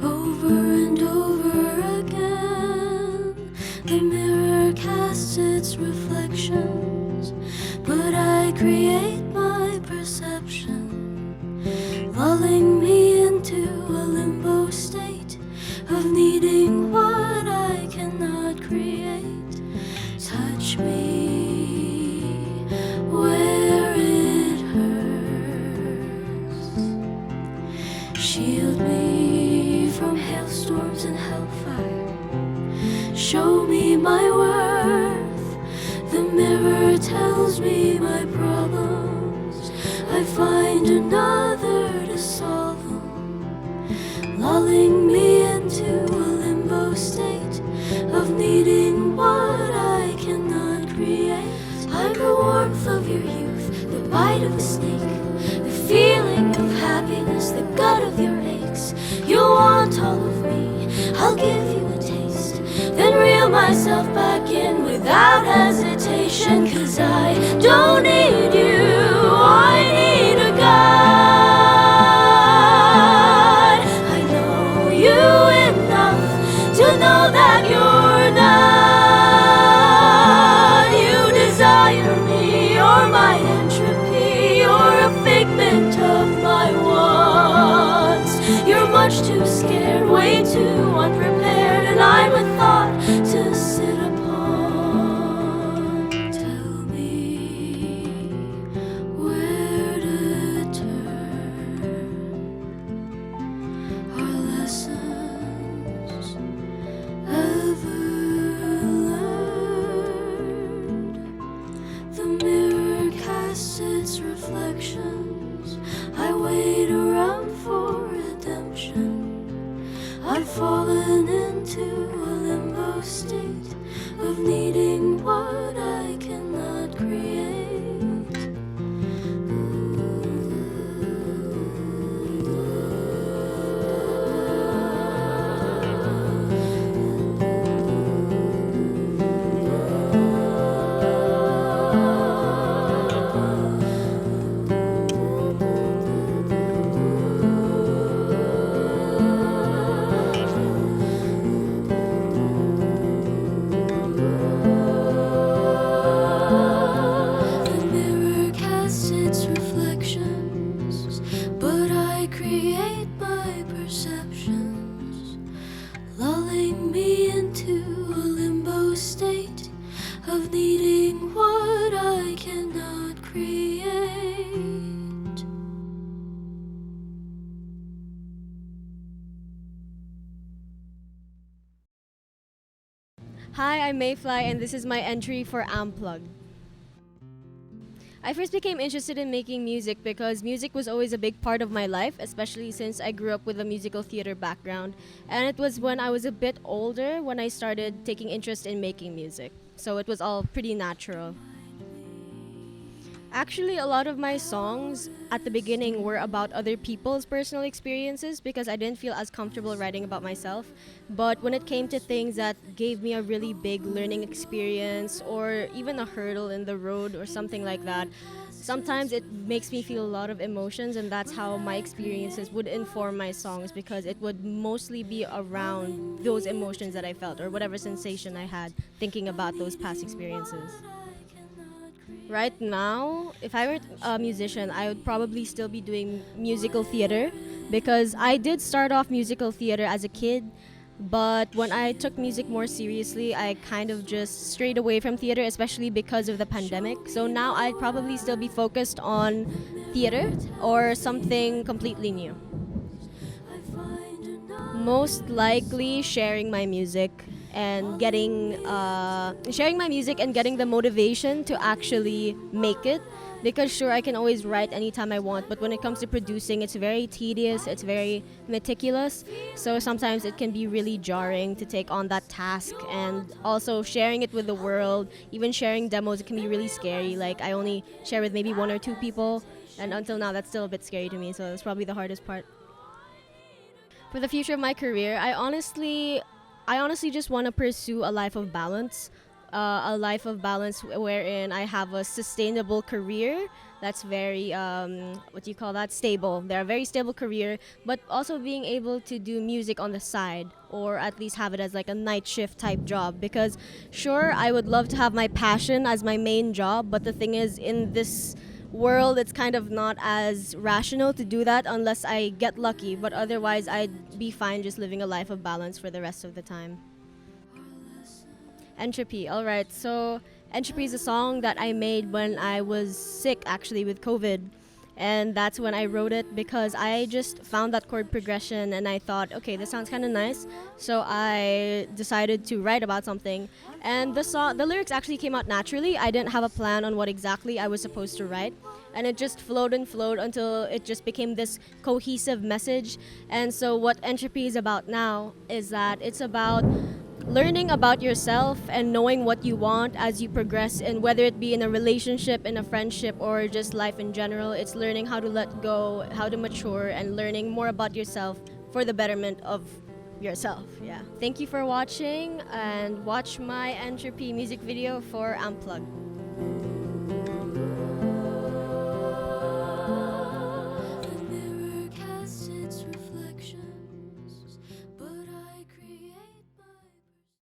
over and over again. The mirror casts its reflections, but I create my perception, lulling me into a limbo state of needing what I cannot create. Touch me where it hurts. Shield me from hailstorms and hellfire. Show me my worth. The mirror tells me my problems. I find another to solve them, lulling me into a limbo state of needing what I cannot create. I'm the warmth of your youth, the bite of a snake, the feeling of happiness, the gut of your aches. You'll want all of me, I'll give you a taste, then reel myself back in without hesitation. 'Cause I don't need you, I need a guide. I know you enough to know that you're not. You desire me, you're my entropy, you're a figment of my wants. You're much too scared, way too unprepared, and I'm a thought to sit upon. Tell me where to turn. Our lessons ever learned. The mirror casts its reflections. I wait around for redemption. I've fallen into a limbo state of needing what I cannot create. The mirror casts its reflections, but I create my perceptions, lulling me into a limbo state of needing what I cannot create. Hi, I'm Mayfly, and this is my entry for AMPlugged. I first became interested in making music because music was always a big part of my life, especially since I grew up with a musical theater background. And it was when I was a bit older when I started taking interest in making music. So it was all pretty natural. Actually, a lot of my songs at the beginning were about other people's personal experiences because I didn't feel as comfortable writing about myself. But when it came to things that gave me a really big learning experience or even a hurdle in the road or something like that, sometimes it makes me feel a lot of emotions, and that's how my experiences would inform my songs because it would mostly be around those emotions that I felt or whatever sensation I had thinking about those past experiences. Right now, if I were a musician, I would probably still be doing musical theater because I did start off musical theater as a kid, but when I took music more seriously, I kind of just strayed away from theater, especially because of the pandemic. So now I'd probably still be focused on theater or something completely new. Most likely sharing my music and getting the motivation to actually make it, because sure, I can always write anytime I want, but when it comes to producing, it's very tedious, it's very meticulous, so sometimes it can be really jarring to take on that task. And also sharing it with the world, even sharing demos, it can be really scary. Like, I only share with maybe one or two people, and until now that's still a bit scary to me, so that's probably the hardest part. For the future of my career, I honestly just want to pursue a life of balance. a life of balance wherein I have a sustainable career that's very what do you call that, stable. They're a very stable career, but also being able to do music on the side, or at least have it as like a night shift type job. Because sure, I would love to have my passion as my main job, but the thing is, in this world, it's kind of not as rational to do that unless I get lucky. But otherwise, I'd be fine just living a life of balance for the rest of the time. Entropy. All right. So, Entropy is a song that I made when I was sick, actually, with COVID. And that's when I wrote it, because I just found that chord progression and I thought, okay, this sounds kind of nice. So I decided to write about something. And the lyrics actually came out naturally. I didn't have a plan on what exactly I was supposed to write. And it just flowed and flowed until it just became this cohesive message. And so what Entropy is about now is that it's about learning about yourself and knowing what you want as you progress, and whether it be in a relationship, in a friendship, or just life in general. It's learning how to let go, how to mature, and learning more about yourself for the betterment of yourself. Yeah. Thank you for watching, and watch my Entropy music video for Unplugged.